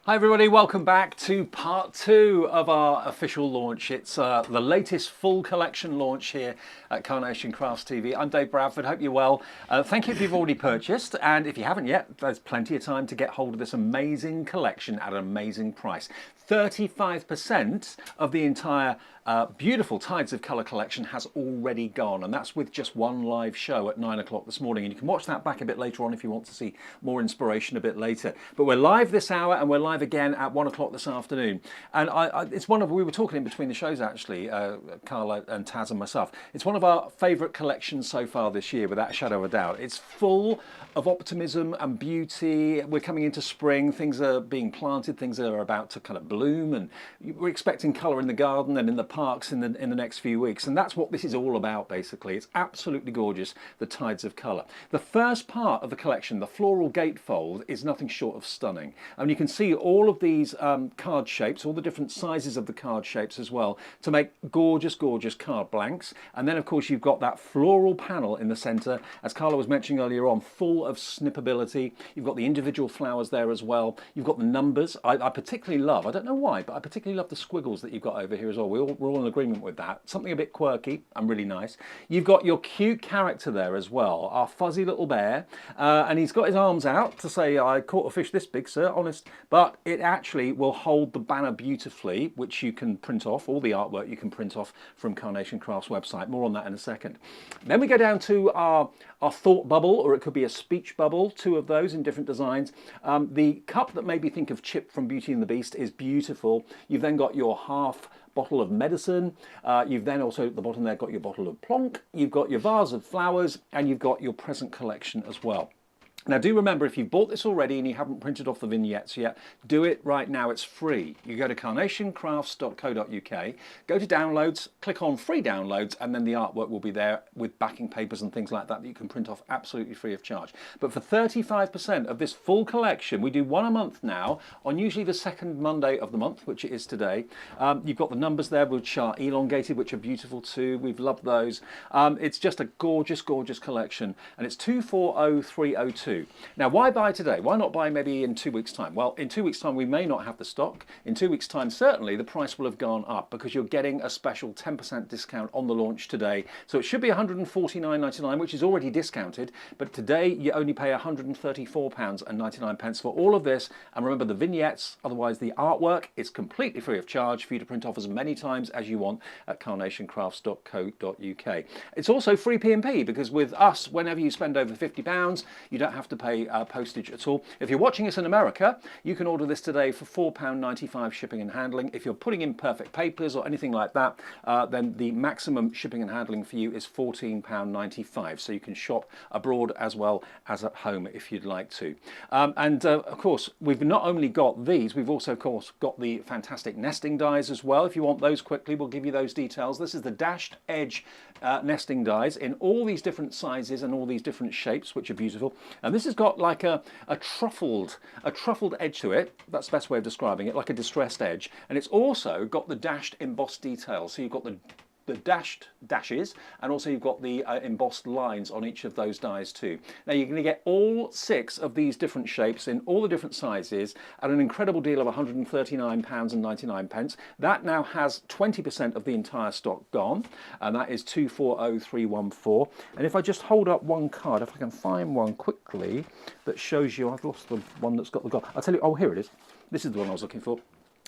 Hi everybody, welcome back to part 2 of our official launch. It's the latest full collection launch here at Carnation Crafts TV. I'm Dave Bradford, hope you're well. Thank you if you've already purchased, and if you haven't yet, there's plenty of time to get hold of this amazing collection at an amazing price. 35% of the entire beautiful Tides of Colour collection has already gone, and that's with just one live show at 9 o'clock this morning, and you can watch that back a bit later on if you want to see more inspiration a bit later. But we're live this hour, and we're live again at 1 o'clock this afternoon. And it's one of, we were talking in between the shows actually, Carla and Taz and myself, it's one of our favourite collections so far this year, without a shadow of a doubt. It's full of optimism and beauty. We're coming into spring, things are being planted, things are about to kind of bloom, and we're expecting colour in the garden and in the parks in the next few weeks, and that's what this is all about basically. It's absolutely gorgeous, the Tides of Colour. The first part of the collection, the floral gatefold, is nothing short of stunning. And you can see all of these card shapes, all the different sizes of the card shapes as well, to make gorgeous, gorgeous card blanks. And then of course you've got that floral panel in the centre, as Carla was mentioning earlier on, full of snippability. You've got the individual flowers there as well. You've got the numbers. I particularly love, I don't know why, but I particularly love the squiggles that you've got over here as well. We're all in agreement with that. Something a bit quirky and really nice. You've got your cute character there as well, our fuzzy little bear, and he's got his arms out to say, I caught a fish this big, sir, honest. But it actually will hold the banner beautifully, which you can print off. All the artwork you can print off from Carnation Crafts website. More on that in a second. Then we go down to our thought bubble, or it could be a speech bubble, two of those in different designs. The cup that made me think of Chip from Beauty and the Beast is beautiful. You've then got your half bottle of medicine. You've then also at the bottom there got your bottle of plonk. You've got your vase of flowers, and you've got your present collection as well. Now do remember, if you've bought this already and you haven't printed off the vignettes yet, do it right now, it's free. You go to carnationcrafts.co.uk, go to downloads, click on free downloads, and then the artwork will be there with backing papers and things like that that you can print off absolutely free of charge. But for 35% of this full collection, we do one a month now, on usually the second Monday of the month, which it is today. You've got the numbers there, which are elongated, which are beautiful too. We've loved those. It's just a gorgeous, gorgeous collection, and it's 240302. Now, why buy today? Why not buy maybe in 2 weeks' time? Well, in 2 weeks' time we may not have the stock. In 2 weeks' time, certainly the price will have gone up, because you're getting a special 10% discount on the launch today. So it should be £149.99, which is already discounted, but today you only pay £134.99 for all of this. And remember, the vignettes, otherwise the artwork, is completely free of charge for you to print off as many times as you want at carnationcrafts.co.uk. It's also free P&P, because with us, whenever you spend over £50, you don't have to pay postage at all. If you're watching us in America, you can order this today for £4.95 shipping and handling. If you're putting in perfect papers or anything like that, then the maximum shipping and handling for you is £14.95. So you can shop abroad as well as at home if you'd like to. Of course, we've not only got these, we've also of course got the fantastic nesting dies as well. If you want those quickly, we'll give you those details. This is the dashed edge nesting dies in all these different sizes and all these different shapes, which are beautiful. And this has got like a truffled edge to it. That's the best way of describing it, like a distressed edge. And it's also got the dashed embossed details. So you've got the dashed dashes, and also you've got the embossed lines on each of those dies too. Now you're going to get all 6 of these different shapes in all the different sizes at an incredible deal of £139.99. That now has 20% of the entire stock gone, and that is 240314. And if I just hold up one card, if I can find one quickly that shows you, I've lost the one that's got the gold. I'll tell you, oh, here it is. This is the one I was looking for.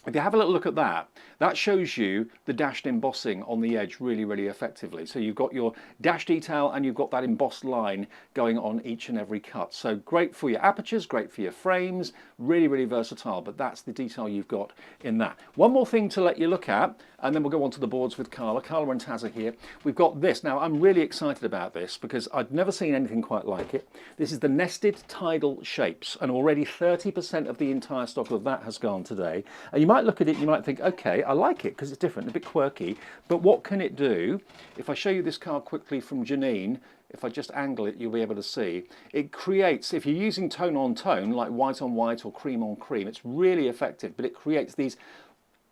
If you have a little look at that, that shows you the dashed embossing on the edge really, really effectively. So you've got your dash detail and you've got that embossed line going on each and every cut. So great for your apertures, great for your frames, really, really versatile, but that's the detail you've got in that. One more thing to let you look at, and then we'll go on to the boards with Carla. Carla and Taz are here. We've got this. Now, I'm really excited about this because I'd never seen anything quite like it. This is the nested tidal shapes, and already 30% of the entire stock of that has gone today. And you might look at it, you might think, okay, I like it because it's different, a bit quirky, but what can it do? If I show you this card quickly from Janine, if I just angle it, you'll be able to see. It creates, if you're using tone on tone, like white on white or cream on cream, it's really effective, but it creates these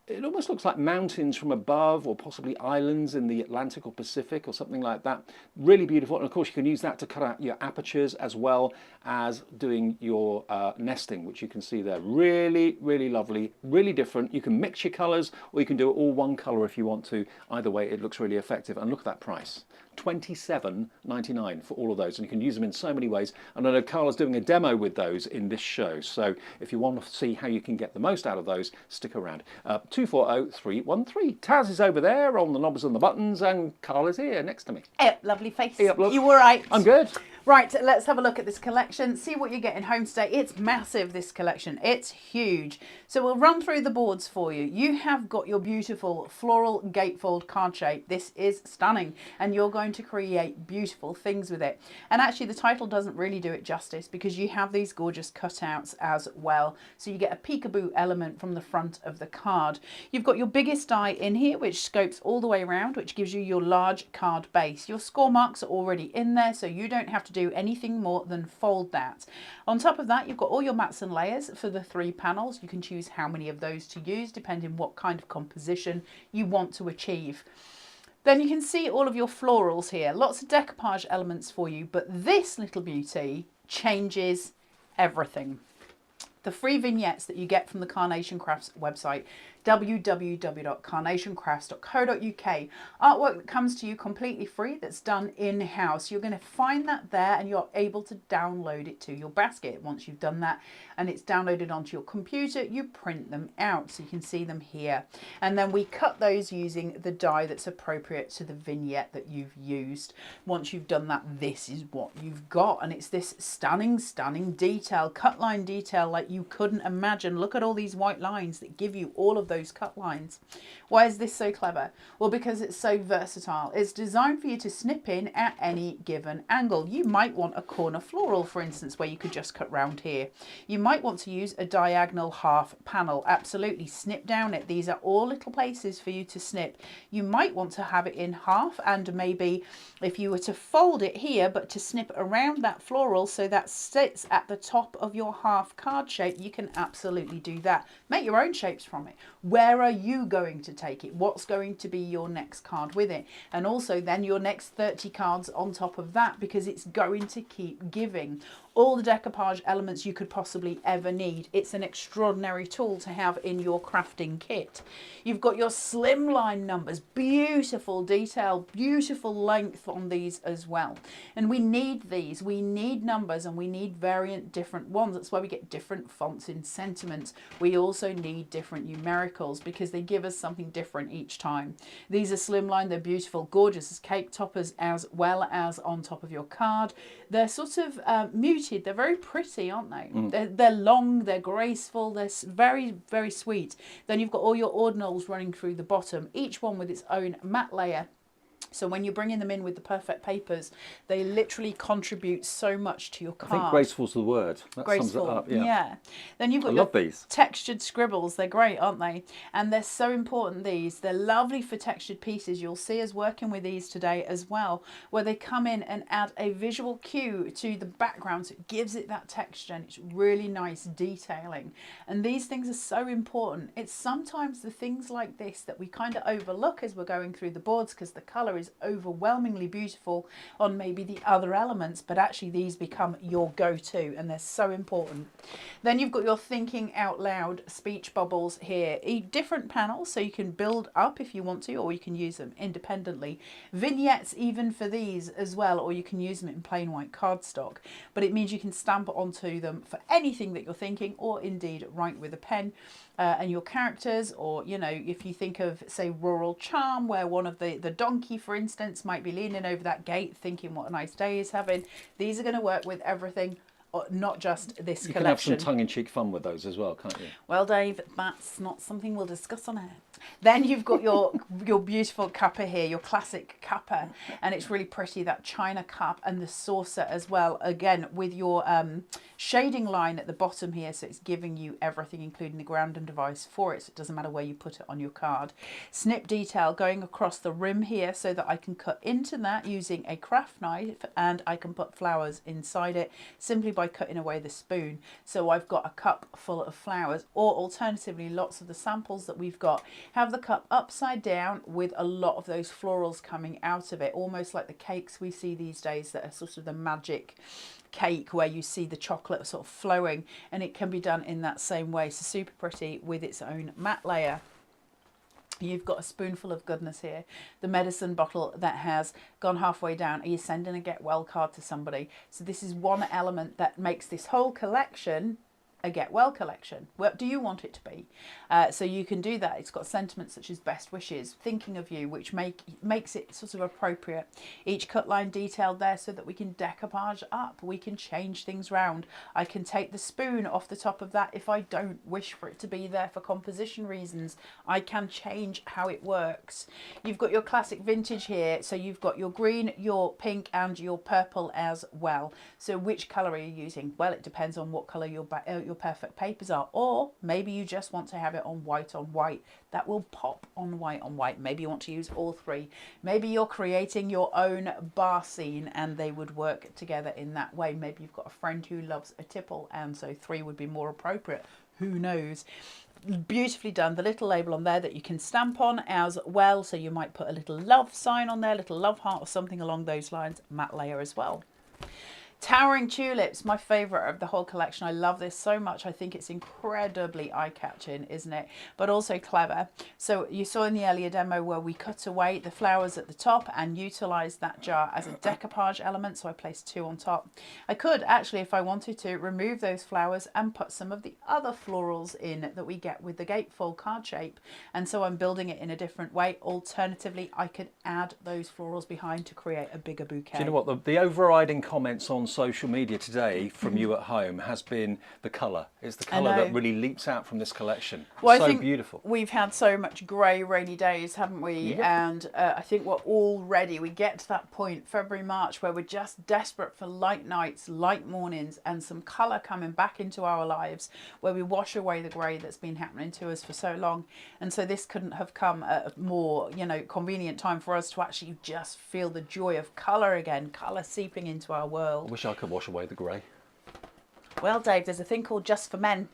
it almost looks like mountains from above, or possibly islands in the Atlantic or Pacific or something like that. Really beautiful. And of course you can use that to cut out your apertures as well as doing your nesting, which you can see there. Really, really lovely, really different. You can mix your colours, or you can do it all one colour if you want to. Either way, it looks really effective. And look at that price. $27.99 for all of those, and you can use them in so many ways. And I know Carla's doing a demo with those in this show, so if you want to see how you can get the most out of those, stick around. 240313. Taz is over there on the knobs and the buttons, and Carla's here next to me. Yep, lovely face. Yep, look. You all right? I'm good. Right, let's have a look at this collection, see what you get in home today. It's massive, this collection. It's huge. So we'll run through the boards for you. You have got your beautiful floral gatefold card shape. This is stunning, and you're going to create beautiful things with it. And actually the title doesn't really do it justice, because you have these gorgeous cutouts as well. So you get a peekaboo element from the front of the card. You've got your biggest die in here, which scopes all the way around, which gives you your large card base. Your score marks are already in there, so you don't have to do anything more than fold that. On top of that, you've got all your mats and layers for the 3 panels. You can choose how many of those to use depending what kind of composition you want to achieve. Then you can see all of your florals here. Lots of decoupage elements for you, but this little beauty changes everything. The free vignettes that you get from the Carnation Crafts website, www.carnationcrafts.co.uk. Artwork that comes to you completely free, that's done in-house. You're going to find that there, and you're able to download it to your basket. Once you've done that and it's downloaded onto your computer, you print them out so you can see them here. And then we cut those using the die that's appropriate to the vignette that you've used. Once you've done that, this is what you've got, and it's this stunning, stunning detail, cut line detail like you couldn't imagine. Look at all these white lines that give you all of those cut lines. Why is this so clever? Well, because it's so versatile. It's designed for you to snip in at any given angle. You might want a corner floral, for instance, where you could just cut round here. You might want to use a diagonal half panel. Absolutely, snip down it. These are all little places for you to snip. You might want to have it in half, and maybe if you were to fold it here, but to snip around that floral so that sits at the top of your half card shape, you can absolutely do that. Make your own shapes from it. Where are you going to take it? What's going to be your next card with it? And also then your next 30 cards on top of that, because it's going to keep giving all the decoupage elements you could possibly ever need. It's an extraordinary tool to have in your crafting kit. You've got your slimline numbers, beautiful detail, beautiful length on these as well. And we need these, we need numbers, and we need variant different ones. That's why we get different fonts in sentiments. We also need different numericals because they give us something different each time. These are slimline, they're beautiful, gorgeous as cake toppers as well as on top of your card. They're sort of muted, they're very pretty, aren't they? They're long, they're graceful, they're very, very sweet. Then you've got all your ordinals running through the bottom, each one with its own matte layer. So when you're bringing them in with the perfect papers, they literally contribute so much to your card. I think graceful's the word. That sums it up. Yeah. Then you've got love these textured scribbles. They're great, aren't they? And they're so important, these. They're lovely for textured pieces. You'll see us working with these today as well, where they come in and add a visual cue to the background, so it gives it that texture, and it's really nice detailing. And these things are so important. It's sometimes the things like this that we kind of overlook as we're going through the boards, because the colour is overwhelmingly beautiful on maybe the other elements, but actually these become your go-to, and they're so important. Then you've got your thinking out loud speech bubbles here, different panels, so you can build up if you want to, or you can use them independently. Vignettes even for these as well, or you can use them in plain white cardstock, but it means you can stamp onto them for anything that you're thinking, or indeed write with a pen. And your characters, or you know, if you think of say rural charm, where one of the donkey, for instance, might be leaning over that gate thinking what a nice day he's having, these are going to work with everything, not just this collection. You can have some tongue-in-cheek fun with those as well, can't you? Well, Dave, that's not something we'll discuss on air. Then you've got your beautiful cuppa here, your classic cuppa, and it's really pretty, that china cup and the saucer as well, again with your shading line at the bottom here, so it's giving you everything including the grounding device for it, so it doesn't matter where you put it on your card. Snip detail going across the rim here so that I can cut into that using a craft knife, and I can put flowers inside it simply by cutting away the spoon. So I've got a cup full of flowers, or alternatively lots of the samples that we've got have the cup upside down with a lot of those florals coming out of it, almost like the cakes we see these days that are sort of the magic cake where you see the chocolate sort of flowing, and it can be done in that same way. So super pretty with its own matte layer. You've got a spoonful of goodness here, the medicine bottle that has gone halfway down. Are you sending a get well card to somebody? So this is one element that makes this whole collection a get well collection. What do you want it to be? So you can do that. It's got sentiments such as best wishes, thinking of you, which makes it sort of appropriate. Each cut line detailed there so that we can decoupage up, we can change things round. I can take the spoon off the top of that if I don't wish for it to be there for composition reasons. I can change how it works. You've got your classic vintage here, so you've got your green, your pink and your purple as well. So which colour are you using? Well, it depends on what colour your perfect papers are, or maybe you just want to have it on white. That will pop on white. Maybe you want to use all three. Maybe you're creating your own bar scene and they would work together in that way. Maybe you've got a friend who loves a tipple and so 3 would be more appropriate. Who knows? Beautifully done. The little label on there that you can stamp on as well, so you might put a little love sign on there, little love heart or something along those lines. Matte layer as well. Towering Tulips, my favourite of the whole collection. I love this so much. I think it's incredibly eye-catching, isn't it? But also clever. So you saw in the earlier demo where we cut away the flowers at the top and utilised that jar as a decoupage element. So I placed 2 on top. I could actually, if I wanted to, remove those flowers and put some of the other florals in that we get with the gatefold card shape. And so I'm building it in a different way. Alternatively, I could add those florals behind to create a bigger bouquet. Do you know what? The overriding comments on social media today from you at home has been the colour. It's the colour that really leaps out from this collection. Well, so I think beautiful. We've had so much grey, rainy days, haven't we? Yep. And I think we get to that point, February, March, where we're just desperate for light nights, light mornings, and some colour coming back into our lives, where we wash away the grey that's been happening to us for so long. And so this couldn't have come at a more, convenient time for us to actually just feel the joy of colour again, colour seeping into our world. I wish I could wash away the grey. Well, Dave, there's a thing called Just for Men.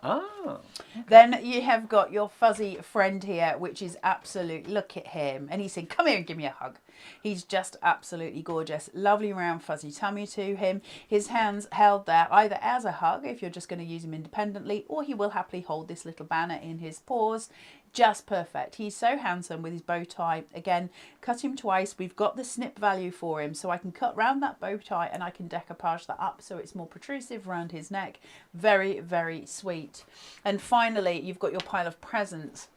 Ah. Okay. Then you have got your fuzzy friend here, which is absolute. Look at him. And he's saying, come here and give me a hug. He's just absolutely gorgeous. Lovely round fuzzy tummy to him. His hands held there either as a hug, if you're just going to use him independently, or he will happily hold this little banner in his paws. Just perfect. He's so handsome with his bow tie. Again, cut him twice. We've got the snip value for him, so I can cut round that bow tie and I can decoupage that up so it's more protrusive around his neck. Very, very sweet. And finally, you've got your pile of presents.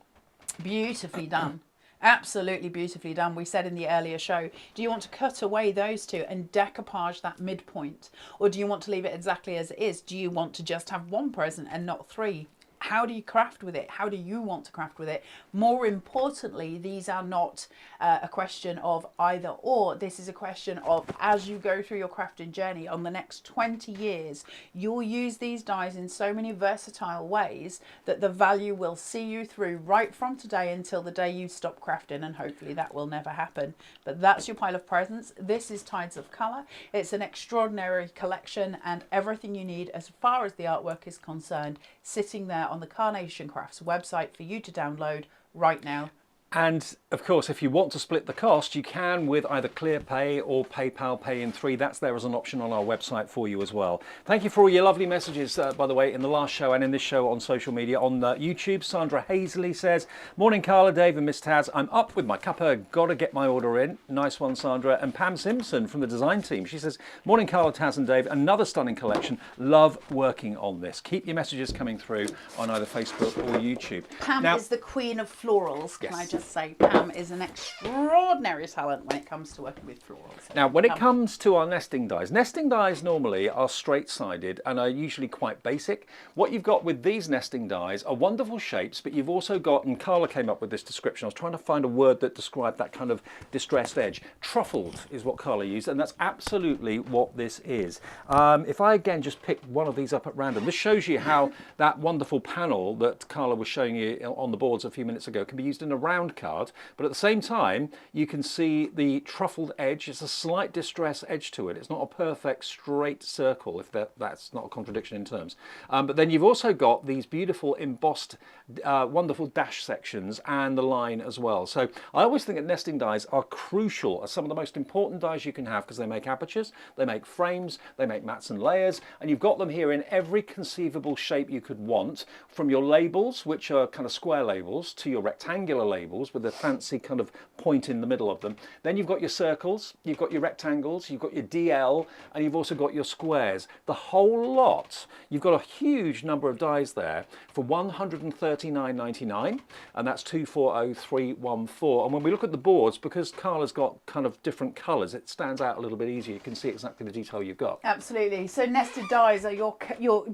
Beautifully done. Absolutely beautifully done. We said in the earlier show, do you want to cut away those 2 and decoupage that midpoint? Or do you want to leave it exactly as it is? Do you want to just have 1 present and not 3? How do you craft with it? How do you want to craft with it? More importantly, these are not a question of either or. This is a question of, as you go through your crafting journey on the next 20 years, you'll use these dies in so many versatile ways that the value will see you through right from today until the day you stop crafting, and hopefully that will never happen. But that's your pile of presents. This is Tides of Colour. It's an extraordinary collection, and everything you need as far as the artwork is concerned sitting there on the Carnation Crafts website for you to download right now. And of course, if you want to split the cost, you can with either ClearPay or PayPal Pay in 3. That's there as an option on our website for you as well. Thank you for all your lovely messages, by the way, in the last show and in this show on social media. On YouTube, Sandra Hazley says, morning Carla, Dave and Miss Taz. I'm up with my cuppa, gotta get my order in. Nice one, Sandra. And Pam Simpson from the design team. She says, morning Carla, Taz and Dave. Another stunning collection. Love working on this. Keep your messages coming through on either Facebook or YouTube. Pam is the queen of florals, can I just must say, Pam is an extraordinary talent when it comes to working with florals. Now, when it comes to our nesting dies normally are straight-sided and are usually quite basic. What you've got with these nesting dies are wonderful shapes, but you've also got, and Carla came up with this description, I was trying to find a word that described that kind of distressed edge. Truffled is what Carla used, and that's absolutely what this is. If I again just pick one of these up at random, this shows you how that wonderful panel that Carla was showing you on the boards a few minutes ago can be used in a round card, but at the same time you can see the truffled edge. It's a slight distress edge to it. It's not a perfect straight circle, if that's not a contradiction in terms. But then you've also got these beautiful embossed wonderful dash sections and the line as well. So I always think that nesting dies are crucial, are some of the most important dies you can have, because they make apertures, they make frames, they make mats and layers, and you've got them here in every conceivable shape you could want, from your labels, which are kind of square labels, to your rectangular labels with a fancy kind of point in the middle of them. Then you've got your circles, you've got your rectangles, you've got your DL, and you've also got your squares. The whole lot, you've got a huge number of dies there for $139.99, and that's 240314. And when we look at the boards, because Carla's got kind of different colours, it stands out a little bit easier. You can see exactly the detail you've got. Absolutely. So nested dies are your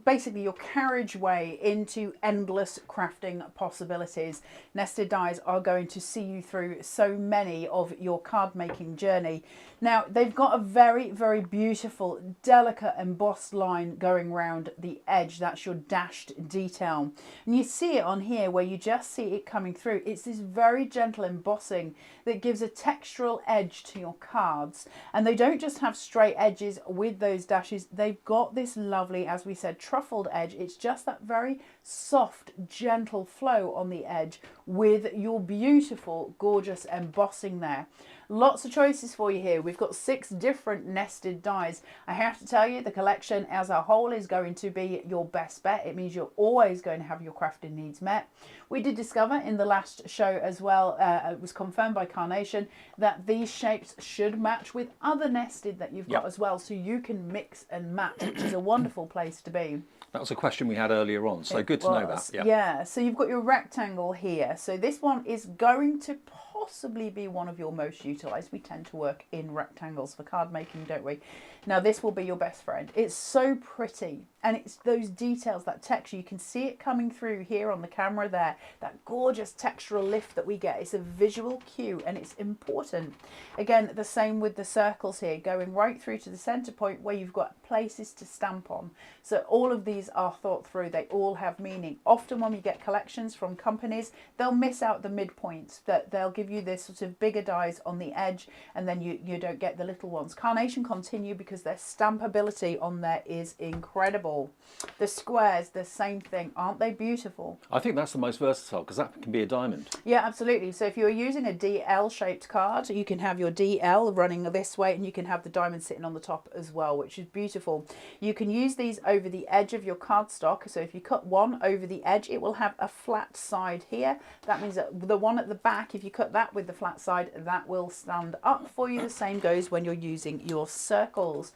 basically your carriageway into endless crafting possibilities. Nested dies are going to see you through so many of your card making journey. Now, they've got a very, very beautiful, delicate embossed line going round the edge. That's your dashed detail. And you see it on here where you just see it coming through. It's this very gentle embossing that gives a textural edge to your cards. And they don't just have straight edges with those dashes. They've got this lovely, as we said, truffled edge. It's just that very soft, gentle flow on the edge with your beautiful, gorgeous embossing there. Lots of choices for you here. We've got 6 different nested dies. I have to tell you, the collection as a whole is going to be your best bet. It means you're always going to have your crafting needs met. We did discover in the last show as well, it was confirmed by Carnation, that these shapes should match with other nested that you've got as well, so you can mix and match, which is a wonderful place to be. That was a question we had earlier on, so good to know that. Yeah, so you've got your rectangle here. So this one is going to possibly be one of your most utilised. We tend to work in rectangles for card making, don't we? Now this will be your best friend. It's so pretty, and it's those details, that texture. You can see it coming through here on the camera there, that gorgeous textural lift that we get. It's a visual cue and it's important. Again, the same with the circles here, going right through to the centre point where you've got places to stamp on. So all of these are thought through. They all have meaning. Often when we get collections from companies, they'll miss out the midpoints, that they'll give you this sort of bigger dies on the edge, and then you don't get the little ones. Carnation continue because their stampability on there is incredible. The squares, the same thing. Aren't they beautiful? I think that's the most versatile, because that can be a diamond. Yeah, absolutely. So if you're using a DL shaped card, you can have your DL running this way, and you can have the diamond sitting on the top as well, which is beautiful. You can use these over the edge of your cardstock. So if you cut one over the edge, it will have a flat side here. That means that the one at the back, if you cut that with the flat side, that will stand up for you. The same goes when you're using your circles.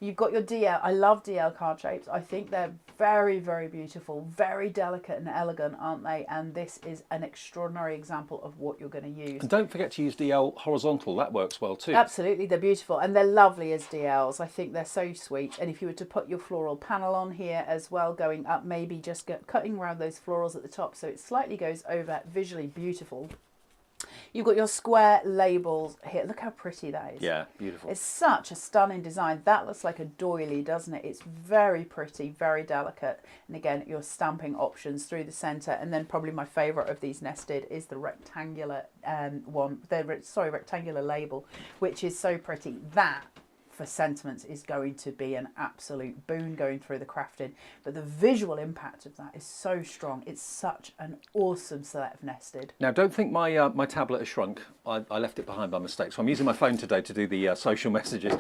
You've got your DL. I love DL card shapes. I think they're very, very beautiful, very delicate and elegant, aren't they? And this is an extraordinary example of what you're going to use. And don't forget to use DL horizontal. That works well too. Absolutely, they're beautiful, and they're lovely as DLs. I think they're so sweet. And if you were to put your floral panel on here as well, going up, maybe just cutting around those florals at the top so it slightly goes over, visually beautiful. You've got your square labels here. Look how pretty that is. Yeah, beautiful. It's such a stunning design. That looks like a doily, doesn't it? It's very pretty, very delicate. And again, your stamping options through the centre. And then probably my favourite of these nested is the rectangular rectangular label, which is so pretty. That, for sentiments, is going to be an absolute boon going through the crafting, but the visual impact of that is so strong. It's such an awesome set of nested. Now, don't think my my tablet has shrunk. I left it behind by mistake, so I'm using my phone today to do the social messages.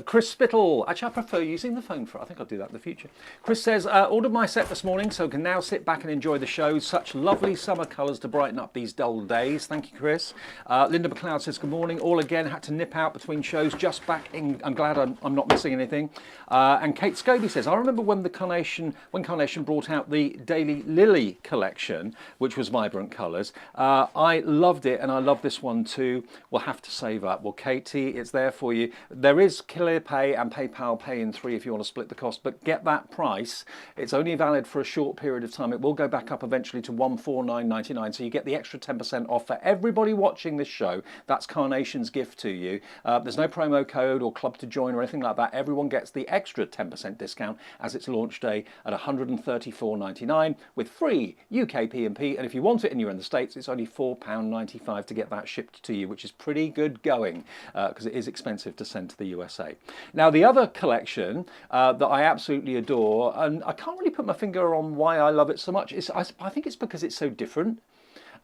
Chris Spittle, actually I prefer using the phone I think I'll do that in the future. Chris says, ordered my set this morning, so can now sit back and enjoy the show. Such lovely summer colours to brighten up these dull days. Thank you, Chris. Linda McLeod says, good morning. All again, had to nip out between shows, just back in. I'm glad glad I'm not missing anything. And Kate Scobie says, I remember when Carnation brought out the Daily Lily collection, which was vibrant colours. I loved it, and I love this one too. We'll have to save up. Well, Katie, it's there for you. There is Clear Pay and PayPal Pay in 3 if you want to split the cost, but get that price. It's only valid for a short period of time. It will go back up eventually to $149.99, so you get the extra 10% off for everybody watching this show. That's Carnation's gift to you. There's no promo code or club to join or anything like that. Everyone gets the extra 10% discount as it's launch day at $134.99 with free UK P&P, and if you want it and you're in the States, it's only £4.95 to get that shipped to you, which is pretty good going because it is expensive to send to the USA. Now, the other collection that I absolutely adore, and I can't really put my finger on why I love it so much, I think it's because it's so different.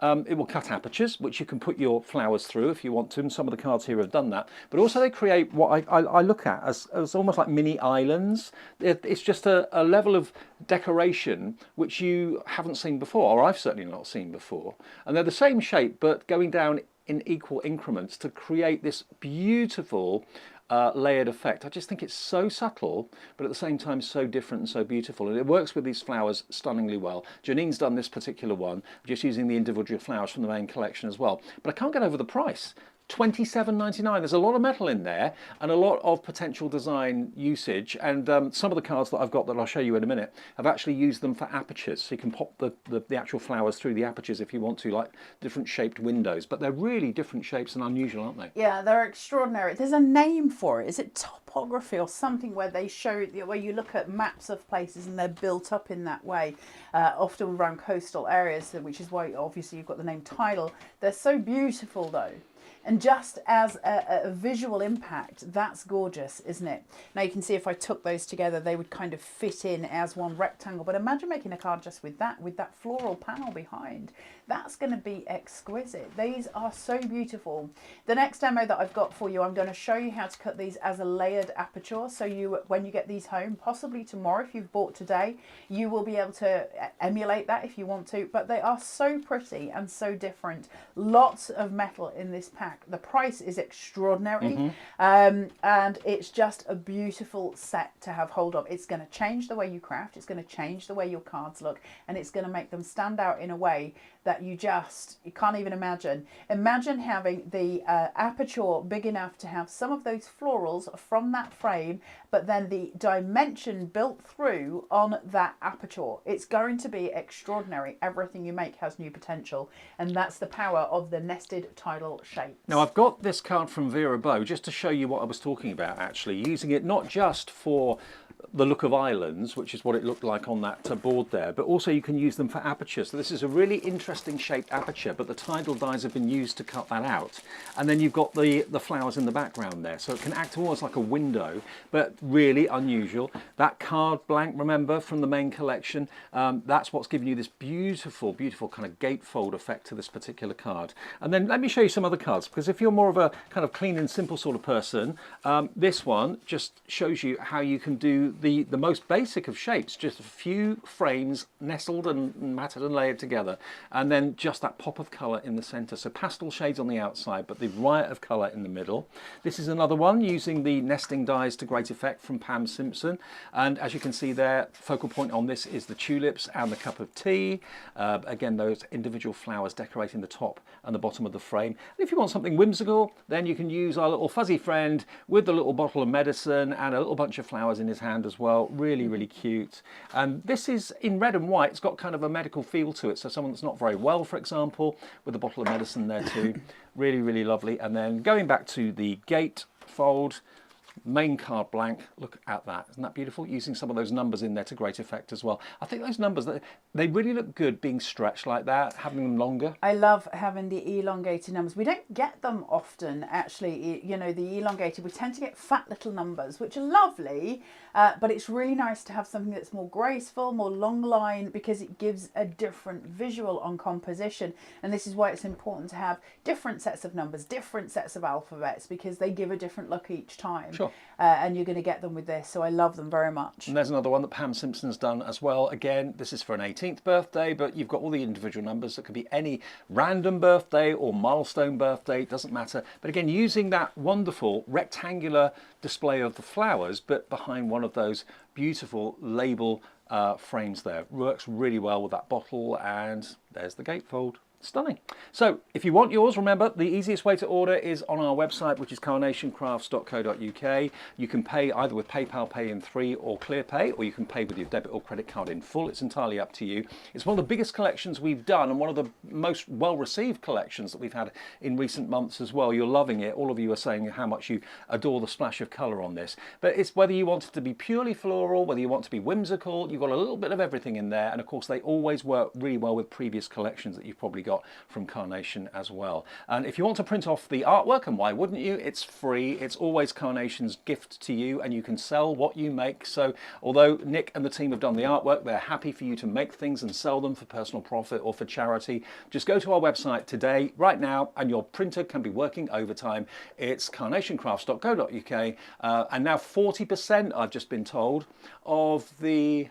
It will cut apertures, which you can put your flowers through if you want to, and some of the cards here have done that. But also they create what I look at as almost like mini islands. It's just a level of decoration which you haven't seen before, or I've certainly not seen before. And they're the same shape, but going down in equal increments to create this beautiful layered effect. I just think it's so subtle, but at the same time so different and so beautiful, and it works with these flowers stunningly well. Janine's done this particular one just using the individual flowers from the main collection as well, but I can't get over the price. $27.99. There's a lot of metal in there and a lot of potential design usage, and some of the cards that I've got that I'll show you in a minute have actually used them for apertures, so you can pop the actual flowers through the apertures if you want to, like different shaped windows, but they're really different shapes and unusual, aren't they? Yeah, they're extraordinary. There's a name for it. Is it topography or something, where they show, where you look at maps of places and they're built up in that way, often around coastal areas, which is why obviously you've got the name tidal. They're so beautiful though. And just as a visual impact, that's gorgeous, isn't it? Now you can see if I took those together, they would kind of fit in as one rectangle. But imagine making a card just with that floral panel behind. That's going to be exquisite. These are so beautiful. The next demo that I've got for you, I'm going to show you how to cut these as a layered aperture. So when you get these home, possibly tomorrow if you've bought today, you will be able to emulate that if you want to. But they are so pretty and so different. Lots of metal in this pack. The price is extraordinary, and it's just a beautiful set to have hold of. It's going to change the way you craft, it's going to change the way your cards look, and it's going to make them stand out in a way that you can't even imagine. Imagine having the aperture big enough to have some of those florals from that frame, but then the dimension built through on that aperture. It's going to be extraordinary. Everything you make has new potential, and that's the power of the nested tidal shapes. Now I've got this card from Vera Bow just to show you what I was talking about, actually, using it not just for the look of islands, which is what it looked like on that board there, but also you can use them for aperture. So this is a really interesting shaped aperture, but the tidal dies have been used to cut that out. And then you've got the flowers in the background there, so it can act almost like a window, but really unusual. That card blank, remember, from the main collection, that's what's giving you this beautiful, beautiful kind of gatefold effect to this particular card. And then let me show you some other cards, because if you're more of a kind of clean and simple sort of person, this one just shows you how you can do the most basic of shapes, just a few frames nestled and matted and layered together, and then just that pop of colour in the centre. So pastel shades on the outside, but the riot of colour in the middle. This is another one using the nesting dies to great effect from Pam Simpson, and as you can see there, focal point on this is the tulips and the cup of tea. Again, those individual flowers decorating the top and the bottom of the frame. And if you want something whimsical, then you can use our little fuzzy friend with the little bottle of medicine and a little bunch of flowers in his hand as well. Really, really cute. And this is in red and white. It's got kind of a medical feel to it. So someone that's not very well, for example, with a bottle of medicine there too. Really, really lovely. And then going back to the gate fold, main card blank, look at that. Isn't that beautiful? Using some of those numbers in there to great effect as well. I think those numbers, they really look good being stretched like that, having them longer. I love having the elongated numbers. We don't get them often, actually. You know, the elongated, we tend to get fat little numbers, which are lovely, but it's really nice to have something that's more graceful, more long line, because it gives a different visual on composition. And this is why it's important to have different sets of numbers, different sets of alphabets, because they give a different look each time. Sure. Sure. And you're going to get them with this. So I love them very much. And there's another one that Pam Simpson's done as well. Again, this is for an 18th birthday, but you've got all the individual numbers. That could be any random birthday or milestone birthday, it doesn't matter. But again, using that wonderful rectangular display of the flowers, but behind one of those beautiful label frames there. Works really well with that bottle, and there's the gatefold. Stunning. So if you want yours, remember the easiest way to order is on our website, which is carnationcrafts.co.uk. You can pay either with PayPal Pay in 3 or ClearPay, or you can pay with your debit or credit card in full. It's entirely up to you. It's one of the biggest collections we've done, and one of the most well-received collections that we've had in recent months as well. You're loving it. All of you are saying how much you adore the splash of colour on this. But it's whether you want it to be purely floral, whether you want to be whimsical, you've got a little bit of everything in there. And of course, they always work really well with previous collections that you've probably got from Carnation as well. And if you want to print off the artwork, and why wouldn't you, it's free. It's always Carnation's gift to you, and you can sell what you make. So although Nick and the team have done the artwork, they're happy for you to make things and sell them for personal profit or for charity. Just go to our website today, right now, and your printer can be working overtime. It's carnationcrafts.co.uk, and now 40%, I've just been told, of the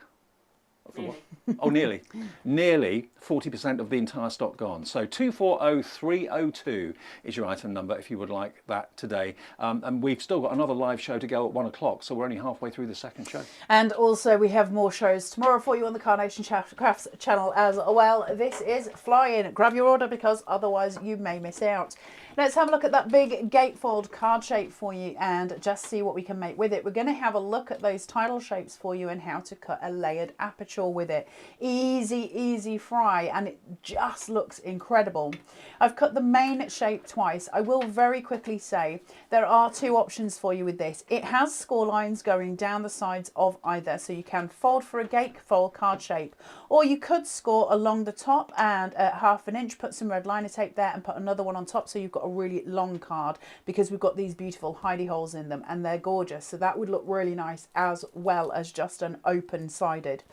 nearly 40% of the entire stock gone. So 240302 is your item number if you would like that today. And we've still got another live show to go at 1 o'clock, so we're only halfway through the second show. And also we have more shows tomorrow for you on the Carnation Crafts channel as well. This is flying. Grab your order, because otherwise you may miss out. Let's have a look at that big gatefold card shape for you and just see what we can make with it. We're going to have a look at those tidal shapes for you and how to cut a layered aperture with it. Easy fry, and it just looks incredible. I've cut the main shape twice. I will very quickly say there are two options for you with this. It has score lines going down the sides of either, so you can fold for a gatefold card shape, or you could score along the top and at 1/2 inch, put some red liner tape there and put another one on top, so you've got a really long card, because we've got these beautiful hidey holes in them and they're gorgeous. So that would look really nice, as well as just an open sided.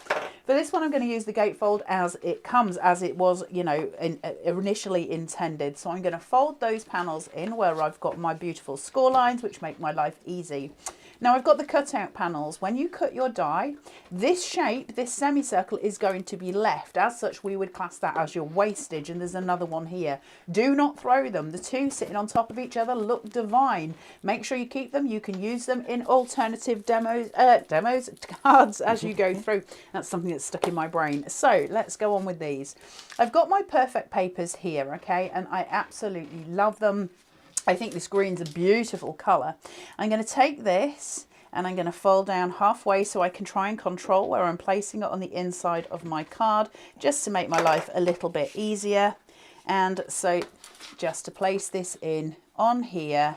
For this one, I'm going to use the gatefold as it comes, as it was, you know, initially intended. So I'm going to fold those panels in where I've got my beautiful score lines, which make my life easy. Now I've got the cutout panels. When you cut your die, this shape, this semicircle, is going to be left. As such, we would class that as your wastage, and there's another one here. Do not throw them. The two sitting on top of each other look divine. Make sure you keep them. You can use them in alternative cards as you go through. That's something that's stuck in my brain. So let's go on with these. I've got my perfect papers here, okay, and I absolutely love them. I think this green's a beautiful colour. I'm going to take this and I'm going to fold down halfway so I can try and control where I'm placing it on the inside of my card, just to make my life a little bit easier. And so just to place this in on here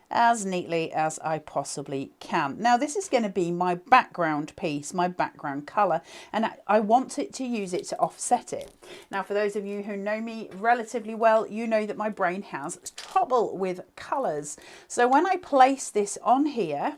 as neatly as I possibly can. Now this is going to be my background piece, my background colour, and I want it to use it to offset it. Now for those of you who know me relatively well, you know that my brain has trouble with colours. So when I place this on here,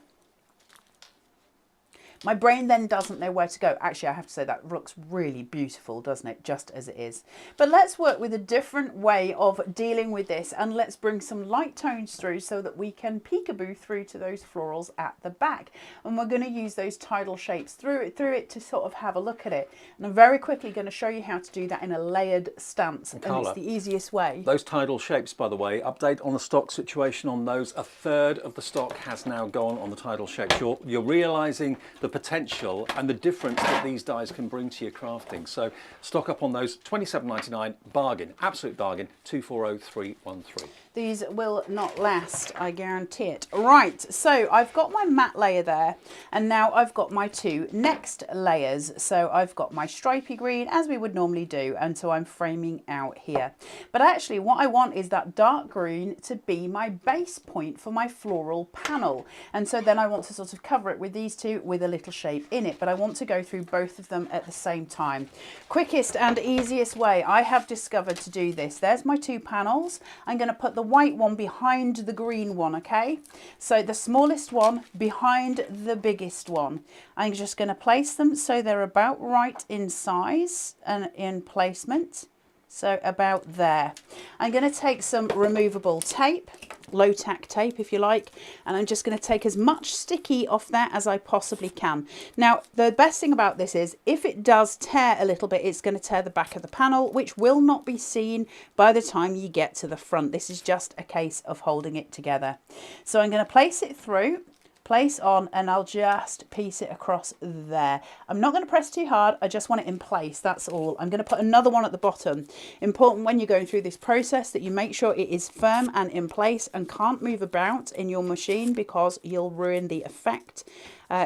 my brain then doesn't know where to go. Actually, I have to say that looks really beautiful, doesn't it? Just as it is. But let's work with a different way of dealing with this, and let's bring some light tones through so that we can peekaboo through to those florals at the back. And we're going to use those tidal shapes through it to sort of have a look at it. And I'm very quickly going to show you how to do that in a layered stance. And Carla, it's the easiest way. Those tidal shapes, by the way, update on the stock situation on those. 1/3 of the stock has now gone on the tidal shapes. You're realising the potential and the difference that these dies can bring to your crafting. So stock up on those. £27.99, bargain, absolute bargain. 240313. These will not last, I guarantee it. Right, so I've got my matte layer there, and now I've got my two next layers. So I've got my stripy green, as we would normally do, and so I'm framing out here. But actually what I want is that dark green to be my base point for my floral panel. And so then I want to sort of cover it with these two with a little shape in it, but I want to go through both of them at the same time. Quickest and easiest way I have discovered to do this. There's my two panels. I'm going to put the white one behind the green one, okay? So the smallest one behind the biggest one. I'm just going to place them so they're about right in size and in placement. So about there. I'm going to take some removable tape low tack tape if you like, and I'm just going to take as much sticky off that as I possibly can. Now the best thing about this is if it does tear a little bit, it's going to tear the back of the panel, which will not be seen by the time you get to the front. This is just a case of holding it together. So I'm going to place it through, place on, and I'll just piece it across there. I'm not going to press too hard, I just want it in place, that's all. I'm going to put another one at the bottom. Important when you're going through this process that you make sure it is firm and in place and can't move about in your machine because you'll ruin the effect.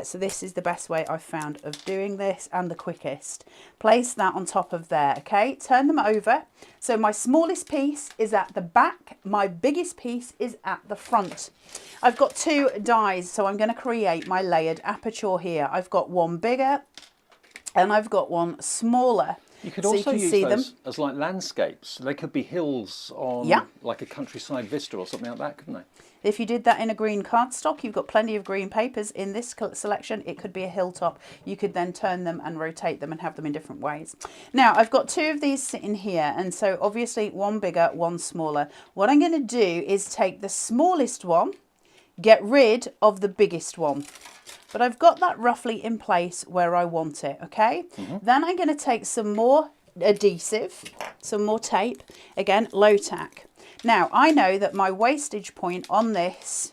So this is the best way I've found of doing this and the quickest. Place that on top of there, okay? Turn them over. So my smallest piece is at the back, my biggest piece is at the front. I've got two dies, so I'm going to create my layered aperture here. I've got one bigger and I've got one smaller. You could also use those as like landscapes. They could be hills on like a countryside vista or something like that, couldn't they? If you did that in a green cardstock, you've got plenty of green papers in this selection. It could be a hilltop. You could then turn them and rotate them and have them in different ways. Now, I've got two of these sitting here, and so obviously one bigger, one smaller. What I'm going to do is take the smallest one, get rid of the biggest one. But I've got that roughly in place where I want it, okay? Then I'm going to take some more adhesive, some more tape, again, low tack. Now, I know that my wastage point on this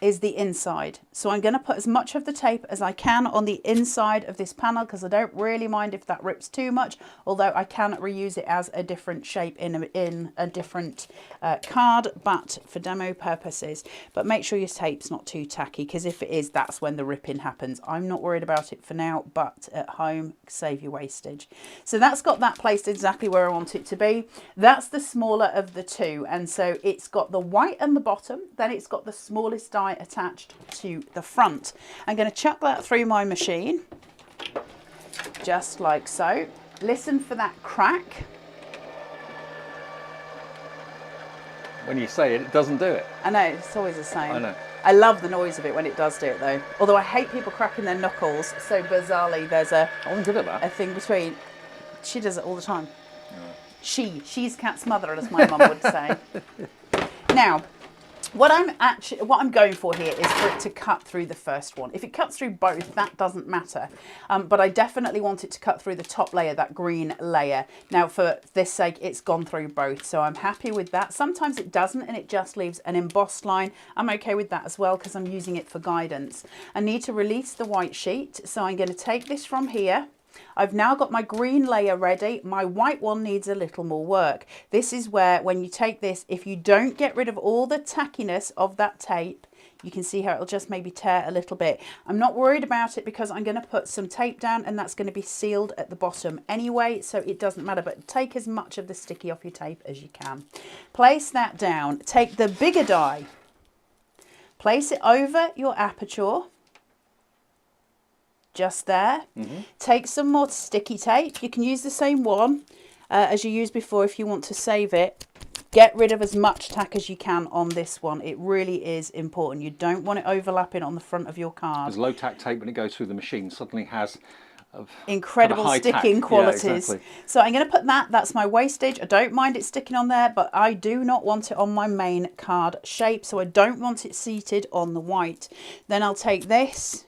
is the inside. So I'm going to put as much of the tape as I can on the inside of this panel because I don't really mind if that rips too much, although I can reuse it as a different shape in a different card, but for demo purposes. But make sure your tape's not too tacky because if it is, that's when the ripping happens. I'm not worried about it for now, but at home, save your wastage. So that's got that placed exactly where I want it to be. That's the smaller of the two, and so it's got the white on the bottom, then it's got the smallest die attached to the front. I'm going to chuck that through my machine just like so. Listen for that crack. When you say it, it doesn't do it. I know, it's always the same. I know. I love the noise of it when it does do it though. Although I hate people cracking their knuckles, so bizarrely there's I'm good at that. a thing between. She does it all the time. Yeah. She's Cat's mother, as my mum would say. Now, what I'm going for here is for it to cut through the first one. If it cuts through both, that doesn't matter. But I definitely want it to cut through the top layer, that green layer. Now, for this sake, it's gone through both, so I'm happy with that. Sometimes it doesn't, and it just leaves an embossed line. I'm okay with that as well because I'm using it for guidance. I need to release the white sheet, so I'm going to take this from here. I've now got my green layer ready. My white one needs a little more work. This is where, when you take this, if you don't get rid of all the tackiness of that tape, you can see how it'll just maybe tear a little bit. I'm not worried about it because I'm going to put some tape down and that's going to be sealed at the bottom anyway, so it doesn't matter. But take as much of the sticky off your tape as you can. Place that down. Take the bigger die. Place it over your aperture. Just there. Take some more sticky tape. You can use the same one as you used before if you want to save it. Get rid of as much tack as you can on this one. It really is important. You don't want it overlapping on the front of your card. Because low tack tape, when it goes through the machine, suddenly has incredible sticking qualities. Yeah, exactly. So I'm going to put that's my wastage. I don't mind it sticking on there, but I do not want it on my main card shape, so I don't want it seated on the white. Then I'll take this,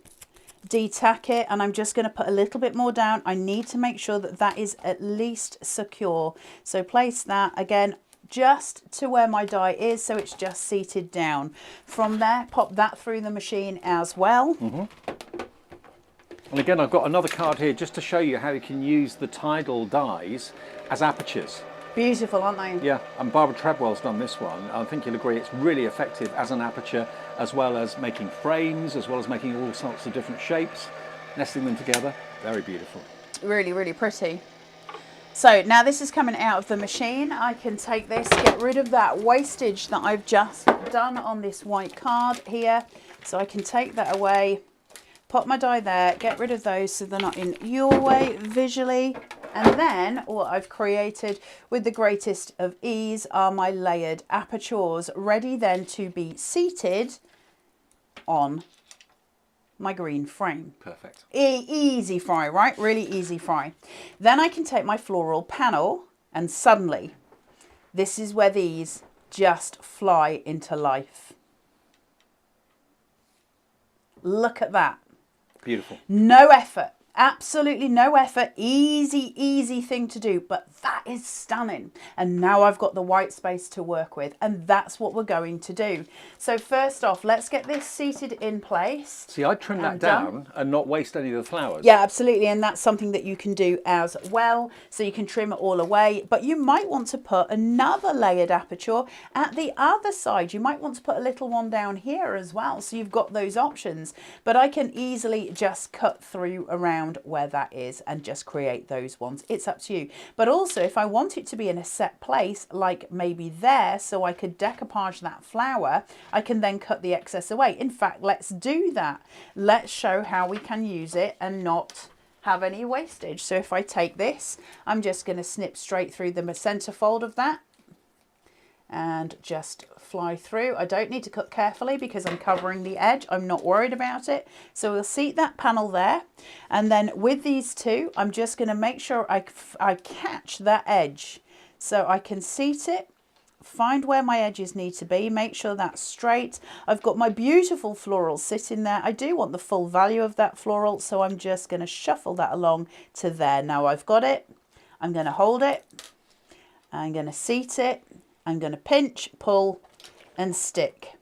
de-tack it, and I'm just going to put a little bit more down. I need to make sure that that is at least secure. So place that again just to where my die is, so it's just seated down. From there, pop that through the machine as well. And again, I've got another card here just to show you how you can use the tidal dies as apertures. Beautiful, aren't they? Yeah, and Barbara Treadwell's done this one. I think you'll agree it's really effective as an aperture, as well as making frames, as well as making all sorts of different shapes, nesting them together. Very beautiful. Really, really pretty. So now this is coming out of the machine. I can take this, get rid of that wastage that I've just done on this white card here. So I can take that away, pop my die there, get rid of those so they're not in your way visually. And then what I've created with the greatest of ease are my layered apertures, ready then to be seated on my green frame. Perfect. Easy fry, right? Really easy fry. Then I can take my floral panel, and suddenly this is where these just fly into life. Look at that. Beautiful. No effort. Absolutely no effort. Easy, easy thing to do. But that is stunning. And now I've got the white space to work with. And that's what we're going to do. So first off, let's get this seated in place. See, I'd trim that down and not waste any of the flowers. Yeah, absolutely. And that's something that you can do as well. So you can trim it all away. But you might want to put another layered aperture at the other side. You might want to put a little one down here as well. So you've got those options. But I can easily just cut through around where that is and just create those ones. It's up to you. But also, if I want it to be in a set place, like maybe there, so I could decoupage that flower, I can then cut the excess away. In fact, let's do that. Let's show how we can use it and not have any wastage. So if I take this, I'm just going to snip straight through the center fold of that and just fly through. I don't need to cut carefully because I'm covering the edge. I'm not worried about it. So we'll seat that panel there. And then with these two, I'm just going to make sure I catch that edge. So I can seat it, find where my edges need to be, make sure that's straight. I've got my beautiful floral sitting there. I do want the full value of that floral, so I'm just going to shuffle that along to there. Now I've got it. I'm going to hold it. I'm going to seat it. I'm going to pinch, pull and stick.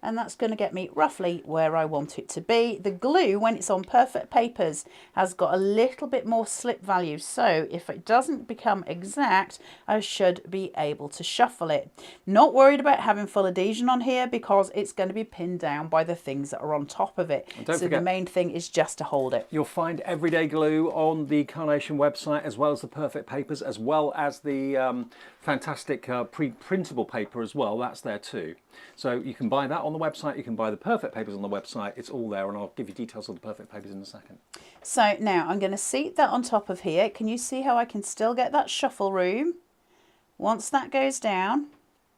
And that's going to get me roughly where I want it to be. The glue, when it's on perfect papers, has got a little bit more slip value. So if it doesn't become exact, I should be able to shuffle it. Not worried about having full adhesion on here because it's going to be pinned down by the things that are on top of it. So the main thing is just to hold it. You'll find everyday glue on the Carnation website, as well as the perfect papers, as well as the fantastic pre-printable paper as well. That's there too. So you can buy that on the website. You can buy the perfect papers on the website. It's all there, and I'll give you details of the perfect papers in a second. So now I'm going to seat that on top of here. Can you see how I can still get that shuffle room? Once that goes down,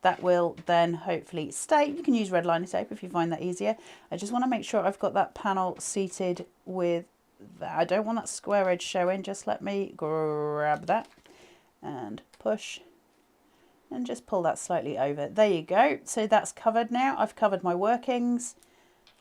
that will then hopefully stay. You can use red liner tape if you find that easier. I just want to make sure I've got that panel seated with that. I don't want that square edge showing. Just let me grab that and push and just pull that slightly over. There you go. So that's covered now. I've covered my workings.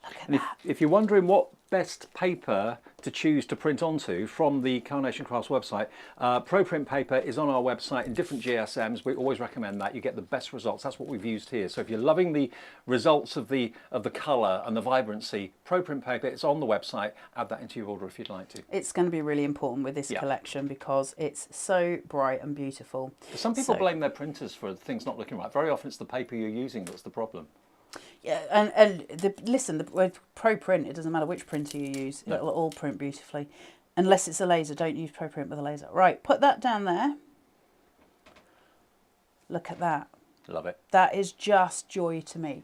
Look at that. If you're wondering what best paper to choose to print onto from the Carnation Crafts website, ProPrint paper is on our website in different GSMs. We always recommend that. You get the best results. That's what we've used here. So if you're loving the results of the colour and the vibrancy, ProPrint paper, it's on the website. Add that into your order if you'd like to. It's going to be really important with this collection because it's so bright and beautiful. Some people blame their printers for things not looking right. Very often it's the paper you're using that's the problem. Yeah, and listen, with ProPrint, it doesn't matter which printer you use. No. It'll all print beautifully. Unless it's a laser, don't use ProPrint with a laser. Right, put that down there. Look at that. Love it. That is just joy to me.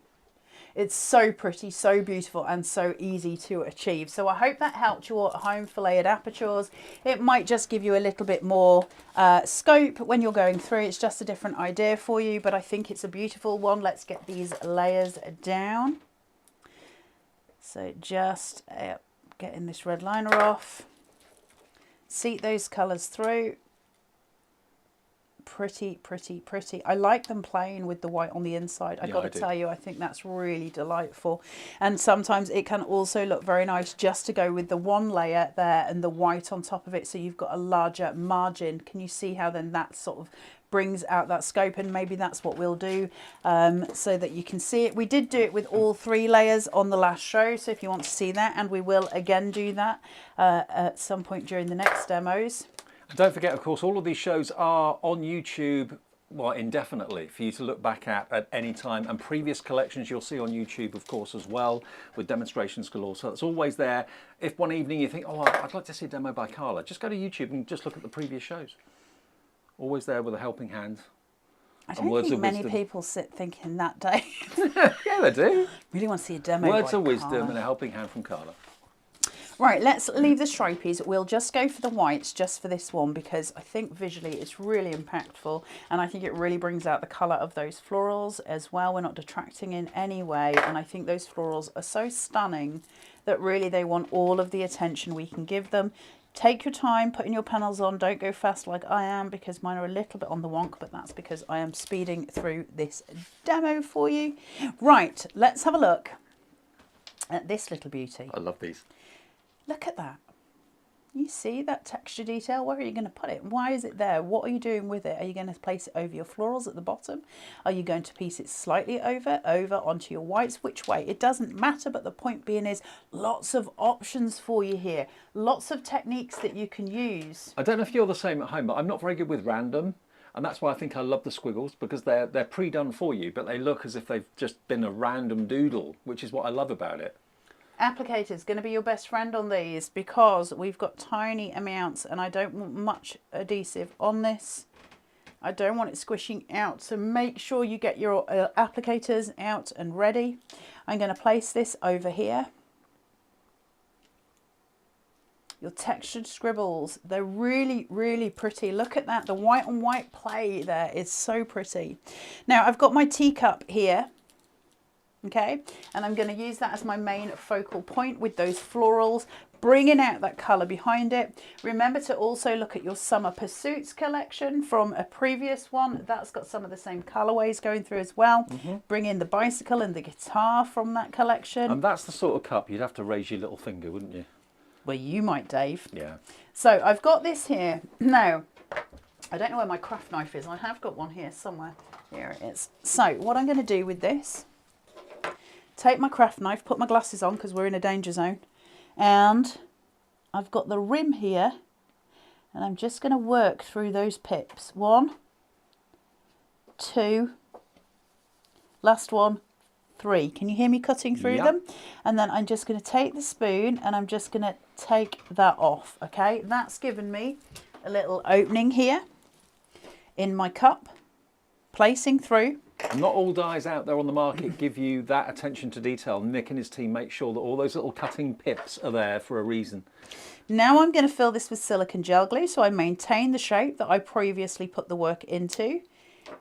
It's so pretty, so beautiful, and so easy to achieve. So I hope that helped you all at home for layered apertures. It might just give you a little bit more scope when you're going through. It's just a different idea for you, but I think it's a beautiful one. Let's get these layers down. So just getting this red liner off. Seat those colours through. Pretty, pretty, pretty. I like them plain with the white on the inside. I've got to tell you, I think that's really delightful. And sometimes it can also look very nice just to go with the one layer there and the white on top of it, so you've got a larger margin. Can you see how then that sort of brings out that scope? And maybe that's what we'll do so that you can see it. We did do it with all 3 layers on the last show, so if you want to see that, and we will again do that at some point during the next demos. And don't forget, of course, all of these shows are on YouTube, well, indefinitely, for you to look back at any time. And previous collections you'll see on YouTube, of course, as well, with demonstrations galore. So it's always there. If one evening you think, oh, I'd like to see a demo by Carla, just go to YouTube and just look at the previous shows. Always there with a helping hand. I don't think many people sit thinking that, Dave. Yeah, they do. Really want to see a demo Words by of wisdom Carla. and a helping hand from Carla. Right, let's leave the stripies. We'll just go for the whites just for this one because I think visually it's really impactful and I think it really brings out the colour of those florals as well. We're not detracting in any way, and I think those florals are so stunning that really they want all of the attention we can give them. Take your time putting your panels on. Don't go fast like I am, because mine are a little bit on the wonk, but that's because I am speeding through this demo for you. Right, let's have a look at this little beauty. I love these. Look at that. You see that texture detail? Where are you going to put it? Why is it there? What are you doing with it? Are you going to place it over your florals at the bottom? Are you going to piece it slightly over onto your whites? Which way? It doesn't matter, but the point being is lots of options for you here. Lots of techniques that you can use. I don't know if you're the same at home, but I'm not very good with random. And that's why I think I love the squiggles, because they're pre-done for you, but they look as if they've just been a random doodle, which is what I love about it. Applicator is going to be your best friend on these, because we've got tiny amounts and I don't want much adhesive on this. I don't want it squishing out, so make sure you get your applicators out and ready. I'm going to place this over here. Your textured scribbles, they're really, really pretty. Look at that, the white on white play there is so pretty. Now I've got my teacup here. Okay, and I'm going to use that as my main focal point with those florals, bringing out that colour behind it. Remember to also look at your Summer Pursuits collection from a previous one. That's got some of the same colourways going through as well. Bring in the bicycle and the guitar from that collection. And that's the sort of cup you'd have to raise your little finger, wouldn't you? Well, you might, Dave. Yeah. So I've got this here. Now, I don't know where my craft knife is. I have got one here somewhere. Here it is. So what I'm going to do with this, take my craft knife, put my glasses on because we're in a danger zone, and I've got the rim here, and I'm just going to work through those pips. 1, 2, last one, 3. Can you hear me cutting through them? And then I'm just going to take the spoon and I'm just going to take that off. Okay, that's given me a little opening here in my cup, placing through. Not all dyes out there on the market give you that attention to detail. Nick and his team make sure that all those little cutting pips are there for a reason. Now I'm going to fill this with silicone gel glue, so I maintain the shape that I previously put the work into,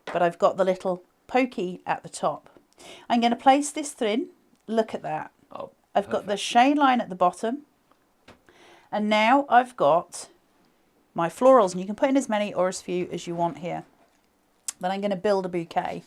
but I've got the little pokey at the top. I'm going to place this in. Look at that. Oh, I've got the shade line at the bottom, and now I've got my florals, and you can put in as many or as few as you want here. Then I'm going to build a bouquet.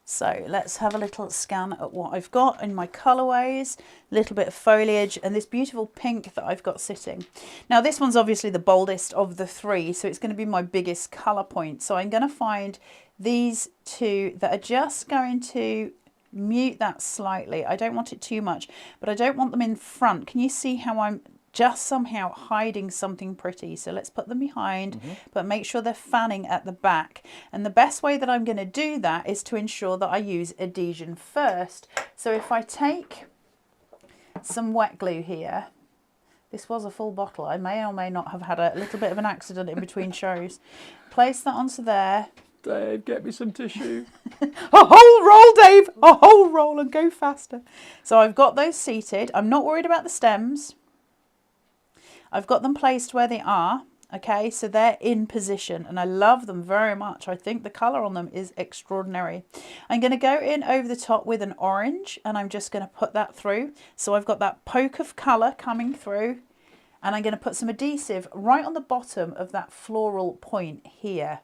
So let's have a little scan at what I've got in my colourways, a little bit of foliage, and this beautiful pink that I've got sitting. Now this one's obviously the boldest of the 3, so it's going to be my biggest colour point. So I'm going to find these 2 that are just going to mute that slightly. I don't want it too much, but I don't want them in front. Can you see how I'm just somehow hiding something pretty? So let's put them behind, but make sure they're fanning at the back. And the best way that I'm going to do that is to ensure that I use adhesion first. So if I take some wet glue here, this was a full bottle. I may or may not have had a little bit of an accident in between shows. Place that onto there. Dave, get me some tissue. A whole roll, Dave, a whole roll, and go faster. So I've got those seated. I'm not worried about the stems. I've got them placed where they are, okay, so they're in position, and I love them very much. I think the colour on them is extraordinary. I'm going to go in over the top with an orange, and I'm just going to put that through. So I've got that poke of colour coming through, and I'm going to put some adhesive right on the bottom of that floral point here.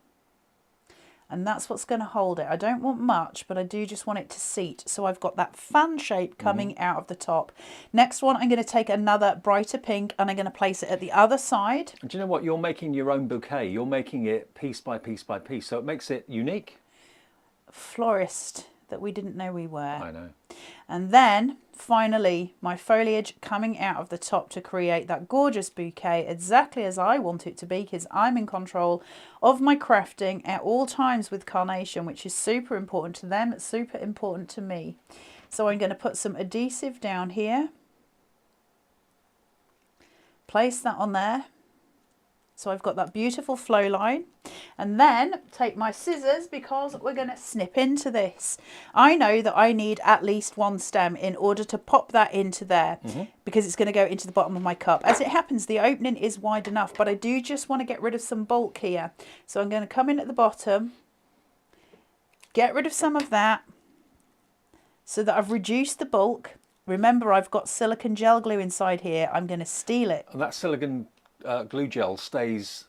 And that's what's going to hold it. I don't want much, but I do just want it to seat. So I've got that fan shape coming out of the top. Next one, I'm going to take another brighter pink and I'm going to place it at the other side. And do you know what? You're making your own bouquet. You're making it piece by piece by piece. So it makes it unique. Florist that we didn't know we were. I know. And then finally my foliage coming out of the top to create that gorgeous bouquet exactly as I want it to be, because I'm in control of my crafting at all times with Carnation, which is super important to them. It's super important to me. So I'm going to put some adhesive down here, place that on there. So I've got that beautiful flow line, and then take my scissors because we're going to snip into this. I know that I need at least 1 stem in order to pop that into there, because it's going to go into the bottom of my cup. As it happens, the opening is wide enough, but I do just want to get rid of some bulk here. So I'm going to come in at the bottom, get rid of some of that so that I've reduced the bulk, Remember, I've got silicone gel glue inside here. I'm going to steal it. And that silicone glue gel stays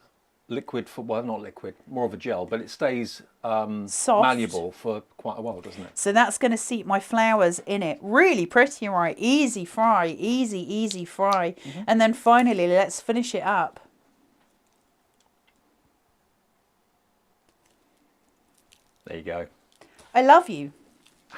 liquid for, well, not liquid, more of a gel, but it stays Soft. malleable for quite a while, doesn't it? So that's going to seat my flowers in it. Really pretty, right? Easy fry, easy fry. And then finally, let's finish it up. There you go. I love you.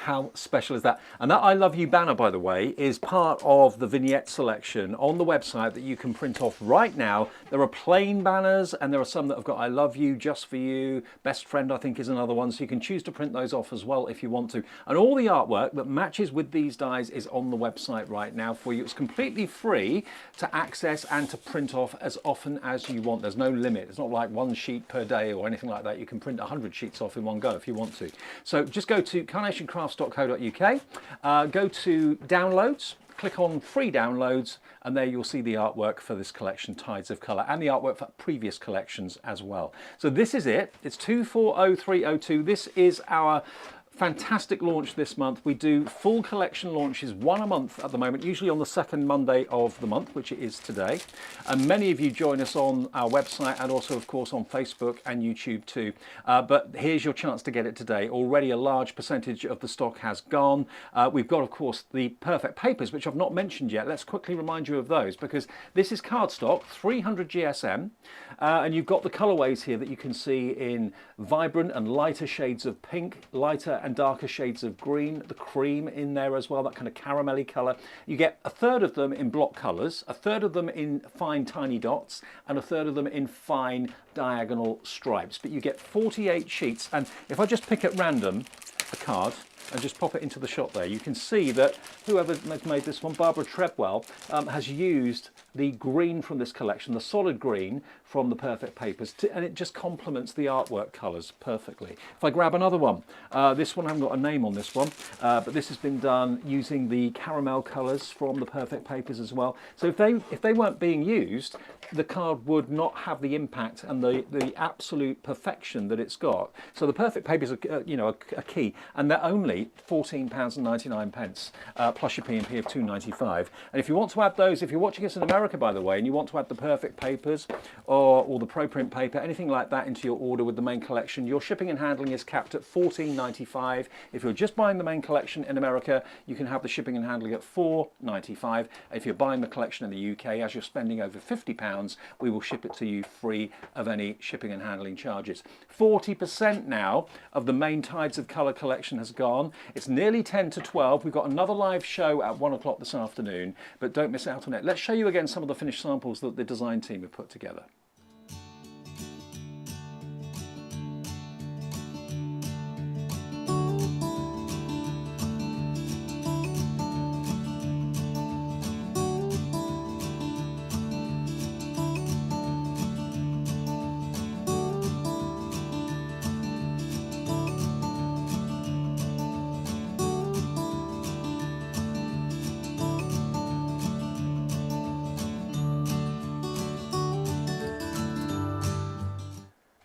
How special is that? And that I Love You banner, by the way, is part of the vignette selection on the website that you can print off right now. There are plain banners and there are some that have got I love you, just for you, best friend I think is another one, so you can choose to print those off as well if you want to. And all the artwork that matches with these dies is on the website right now for you. It's completely free to access and to print off as often as you want. There's no limit. It's not like one sheet per day or anything like that. You can print 100 sheets off in one go if you want to. So just go to carnationcrafts.co.uk, go to downloads, click on free downloads, and there you'll see the artwork for this collection, Tides of Colour, and the artwork for previous collections as well. So this is it. It's 240302. This is our fantastic launch this month. We do full collection launches, one a month at the moment, usually on the second Monday of the month, which it is today. And many of you join us on our website and also, of course, on Facebook and YouTube too. But here's your chance to get it today. Already a large percentage of the stock has gone. We've got, of course, the perfect papers, which I've not mentioned yet. Let's quickly remind you of those, because this is cardstock, 300 GSM, and you've got the colorways here that you can see in vibrant and lighter shades of pink, lighter and darker shades of green, the cream in there as well, that kind of caramelly colour. You get a third of them in block colours, a third of them in fine tiny dots, and a third of them in fine diagonal stripes. But you get 48 sheets, and if I just pick at random a card and just pop it into the shot there, you can see that whoever has made this one, Barbara Treadwell, has used the green from this collection, the solid green from the Perfect Papers, and it just complements the artwork colours perfectly. If I grab another one, this one, I haven't got a name on this one, but this has been done using the caramel colours from the Perfect Papers as well. So if they weren't being used, the card would not have the impact and the absolute perfection that it's got. So the Perfect Papers are, you know, a key, and they're only £14.99 plus your P&P of £2.95. And if you want to add those, if you're watching us in America, by the way, and you want to add the Perfect Papers or the Pro Print paper, anything like that into your order with the main collection, your shipping and handling is capped at £14.95. If you're just buying the main collection in America, you can have the shipping and handling at £4.95. If you're buying the collection in the UK, as you're spending over £50, we will ship it to you free of any shipping and handling charges. 40% now of the main Tides of Colour collection has gone. It's nearly 10 to 12. We've got another live show at 1 o'clock this afternoon, but don't miss out on it. Let's show you again some of the finished samples that the design team have put together.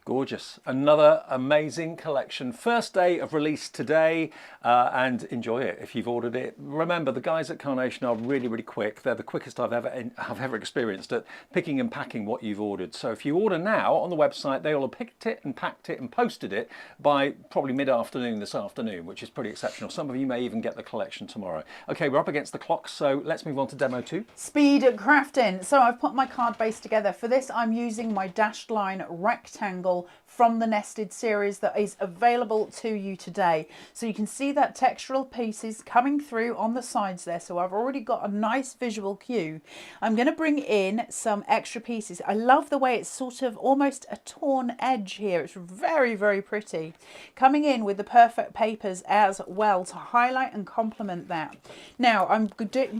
Gorgeous. Another amazing collection. First day of release today, and enjoy it if you've ordered it. Remember, the guys at Carnation are really, really quick. They're the quickest I've ever experienced at picking and packing what you've ordered. So if you order now on the website, they will have picked it and packed it and posted it by probably mid-afternoon this afternoon, which is pretty exceptional. Some of you may even get the collection tomorrow. Okay, we're up against the clock, so let's move on to demo 2. Speed crafting. So I've put my card base together. For this, I'm using my dashed line rectangle from the nested series that is available to you today. So you can see that textural pieces coming through on the sides there. So I've already got a nice visual cue. I'm going to bring in some extra pieces. I love the way it's sort of almost a torn edge here. It's very, very pretty. Coming in with the Perfect Papers as well to highlight and complement that. Now I'm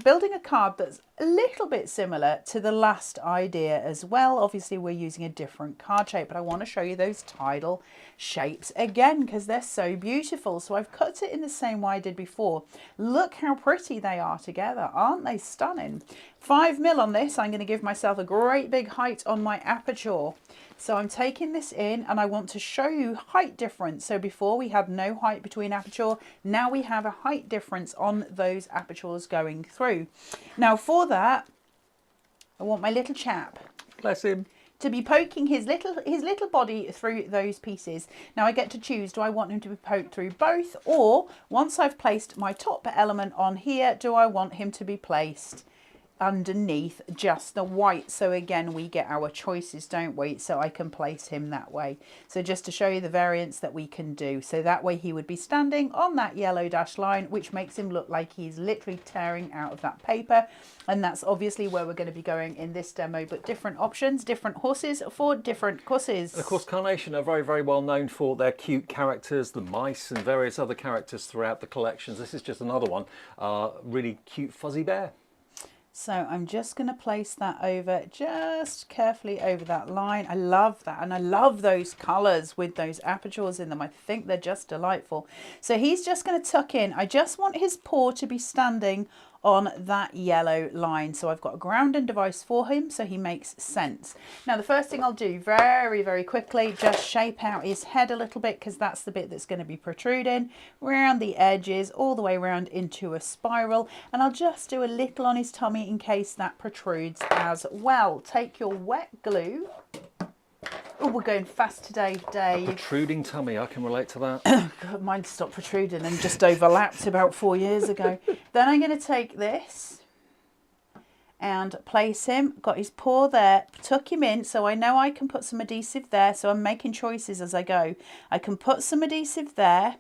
building a card that's a little bit similar to the last idea as well. Obviously we're using a different card shape, but I want to show you those tidal shapes again because they're so beautiful. So I've cut it in the same way I did before. Look how pretty they are together. Aren't they stunning? 5mm on this. I'm going to give myself a great big height on my aperture. So I'm taking this in and I want to show you height difference. So before we had no height between aperture, now we have a height difference on those apertures going through. Now for that, I want my little chap, Bless him, to be poking his little body through those pieces. Now I get to choose, do I want him to be poked through both, or once I've placed my top element on here, do I want him to be placed underneath just the white? So again, we get our choices, don't we? So I can place him that way. So just to show you the variants that we can do. So that way he would be standing on that yellow dash line, which makes him look like he's literally tearing out of that paper. And that's obviously where we're going to be going in this demo, but different options, different horses for different courses. And of course, Carnation are very, very well known for their cute characters, the mice and various other characters throughout the collections. This is just another one, really cute fuzzy bear. So I'm just going to place that over, just carefully over that line. I love that, and I love those colours with those apertures in them. I think they're just delightful. So he's just going to tuck in. I just want his paw to be standing on that yellow line. So I've got a grounding device for him so he makes sense. Now the first thing I'll do very, very quickly, just shape out his head a little bit, because that's the bit that's going to be protruding around the edges all the way around into a spiral, and I'll just do a little on his tummy in case that protrudes as well. Take your wet glue. Oh, we're going fast today, Dave. Protruding tummy, I can relate to that. God, mine stopped protruding and just overlapped about 4 years ago. Then I'm going to take this and place him, got his paw there, tuck him in, so I know I can put some adhesive there, so I'm making choices as I go. I can put some adhesive there,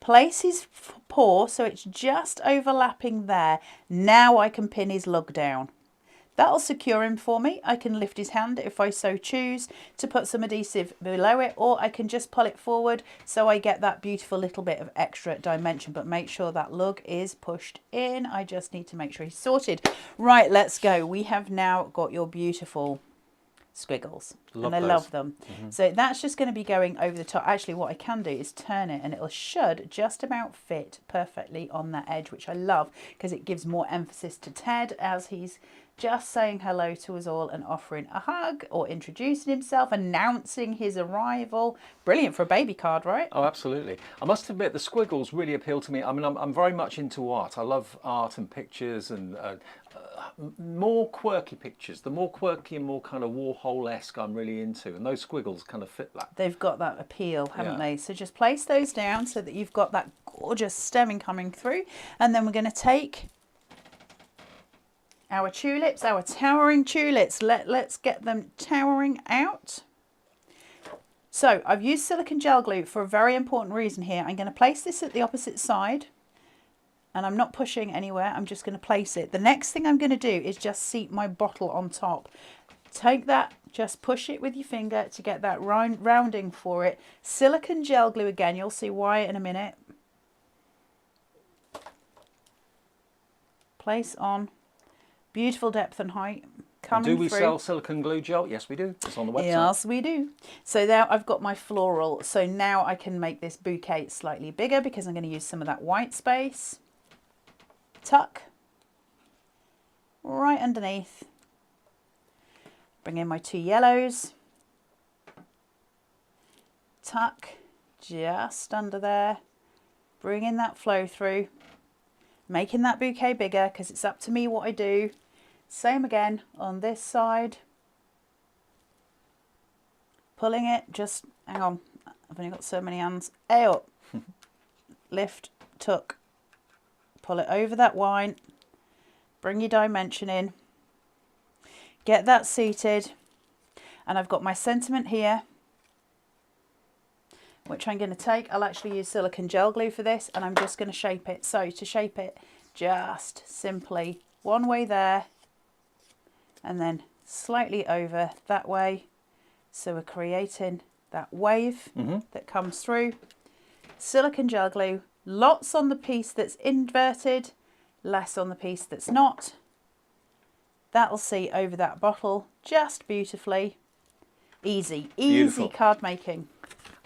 place his paw so it's just overlapping there. Now I can pin his lug down. That'll secure him for me. I can lift his hand if I so choose to put some adhesive below it, or I can just pull it forward so I get that beautiful little bit of extra dimension, but make sure that lug is pushed in. I just need to make sure he's sorted. Right, let's go. We have now got your beautiful squiggles, and I love them. So that's just going to be going over the top. Actually, what I can do is turn it and it should just about fit perfectly on that edge, which I love because it gives more emphasis to Ted as he's just saying hello to us all and offering a hug or introducing himself, announcing his arrival. Brilliant for a baby card, right? Oh, absolutely. I must admit, the squiggles really appeal to me. I mean, I'm very much into art. I love art and pictures, and more quirky pictures. The more quirky and more kind of Warhol-esque I'm really into, and those squiggles kind of fit that. They've got that appeal, haven't they? So just place those down so that you've got that gorgeous stemming coming through, and then we're going to take our tulips, our towering tulips. Let's get them towering out. So I've used silicone gel glue for a very important reason here. I'm going to place this at the opposite side, and I'm not pushing anywhere. I'm just going to place it. The next thing I'm going to do is just seat my bottle on top. Take that, just push it with your finger to get that rounding for it. Silicone gel glue again. You'll see why in a minute. Place on. Beautiful depth and height coming through. Do we sell silicone glue gel? Yes, we do. It's on the website. Yes, we do. So now I've got my floral. So now I can make this bouquet slightly bigger because I'm going to use some of that white space. Tuck. Right underneath. Bring in my 2 yellows. Tuck. Just under there. Bring in that flow through. Making that bouquet bigger because it's up to me what I do. Same again on this side. Pulling it, just, hang on, I've only got so many hands. A up. Lift, tuck. Pull it over that wine. Bring your dimension in. Get that seated. And I've got my sentiment here, which I'm going to take. I'll actually use silicone gel glue for this, and I'm just going to shape it. So to shape it, just simply one way there, and then slightly over that way. So we're creating that wave that comes through. Silicone gel glue, lots on the piece that's inverted, less on the piece that's not. That'll see over that bottle just beautifully. Easy, easy card making.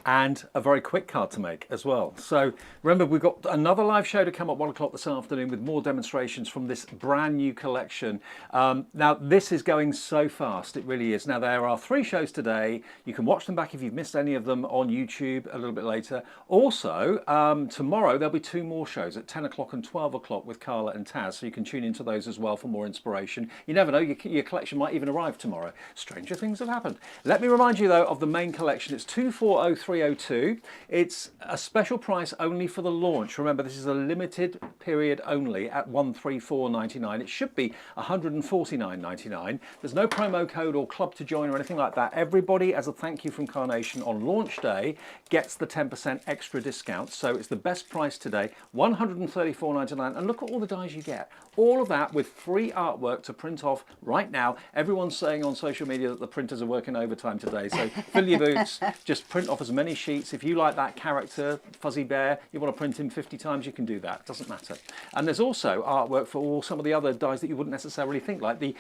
and a very quick card to make as well. So remember, we've got another live show to come at 1 o'clock this afternoon with more demonstrations from this brand new collection. Now this is going so fast, it really is. Now there are 3 shows today. You can watch them back if you've missed any of them on YouTube a little bit later. Also, tomorrow there'll be 2 more shows at 10 o'clock and 12 o'clock with Carla and Taz, so you can tune into those as well for more inspiration. You never know, your collection might even arrive tomorrow. Stranger things have happened. Let me remind you though of the main collection. It's 240302. It's a special price only for the launch. Remember, this is a limited period only at $134.99. It should be $149.99. There's no promo code or club to join or anything like that. Everybody, as a thank you from Carnation on launch day, gets the 10% extra discount. So it's the best price today, $134.99. And look at all the dies you get. All of that with free artwork to print off right now. Everyone's saying on social media that the printers are working overtime today. So fill your boots, just print off as many sheets. If you like that character, Fuzzy Bear, you want to print him 50 times, you can do that. It doesn't matter. And there's also artwork for all some of the other dies that you wouldn't necessarily think, like the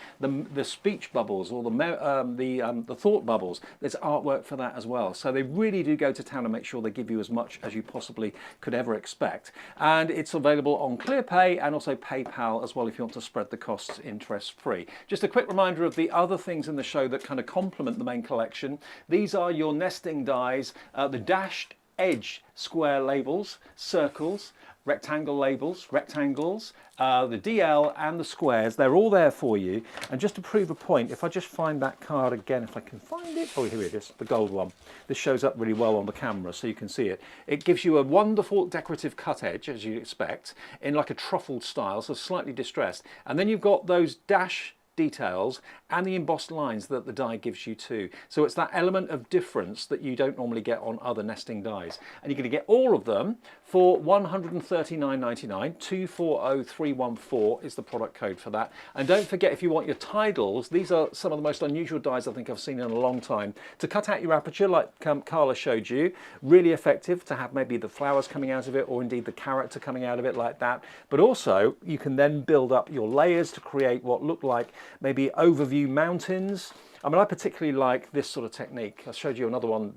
speech bubbles or the thought bubbles. There's artwork for that as well. So they really do go to town and make sure they give you as much as you possibly could ever expect. And it's available on ClearPay and also PayPal as well if you want to spread the costs interest free. Just a quick reminder of the other things in the show that kind of complement the main collection. These are your nesting dies, the dashed edge square labels, circles, rectangle labels, rectangles, the DL and the squares. They're all there for you. And just to prove a point, if I just find that card again, if I can find it. Oh, here it is, the gold one. This shows up really well on the camera so you can see it. It gives you a wonderful decorative cut edge, as you'd expect, in like a truffled style, so slightly distressed. And then you've got those dash details and the embossed lines that the die gives you too. So it's that element of difference that you don't normally get on other nesting dies. And you're going to get all of them for $139.99. 240314 is the product code for that. And don't forget, if you want your tidals, these are some of the most unusual dies I think I've seen in a long time. To cut out your aperture, like Carla showed you, really effective to have maybe the flowers coming out of it or indeed the character coming out of it like that. But also you can then build up your layers to create what look like maybe overview mountains. I mean, I particularly like this sort of technique. I showed you another one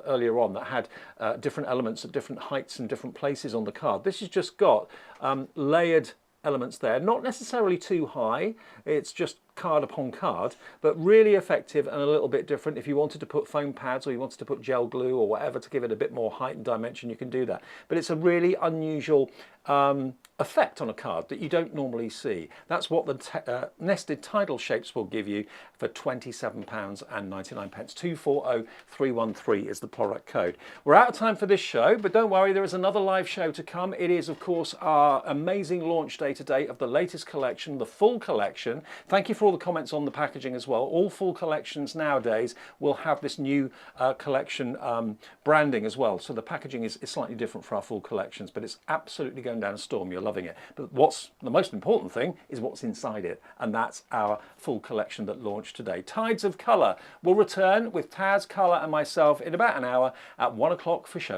earlier on that had different elements at different heights and different places on the card. This has just got layered elements there, not necessarily too high. It's just card upon card, but really effective and a little bit different. If you wanted to put foam pads or you wanted to put gel glue or whatever to give it a bit more height and dimension, you can do that. But it's a really unusual effect on a card that you don't normally see. That's what the nested tidal shapes will give you for £27.99. 240313 is the product code. We're out of time for this show, but don't worry, there is another live show to come. It is, of course, our amazing launch day today of the latest collection, the full collection. Thank you for all the comments on the packaging as well. All full collections nowadays will have this new collection branding as well. So the packaging is slightly different for our full collections, but it's absolutely going down a storm. You're loving it. But what's the most important thing is what's inside it, and that's our full collection that launched today. Tides of Colour will return with Taz, Carla and myself in about an hour at 1 o'clock for show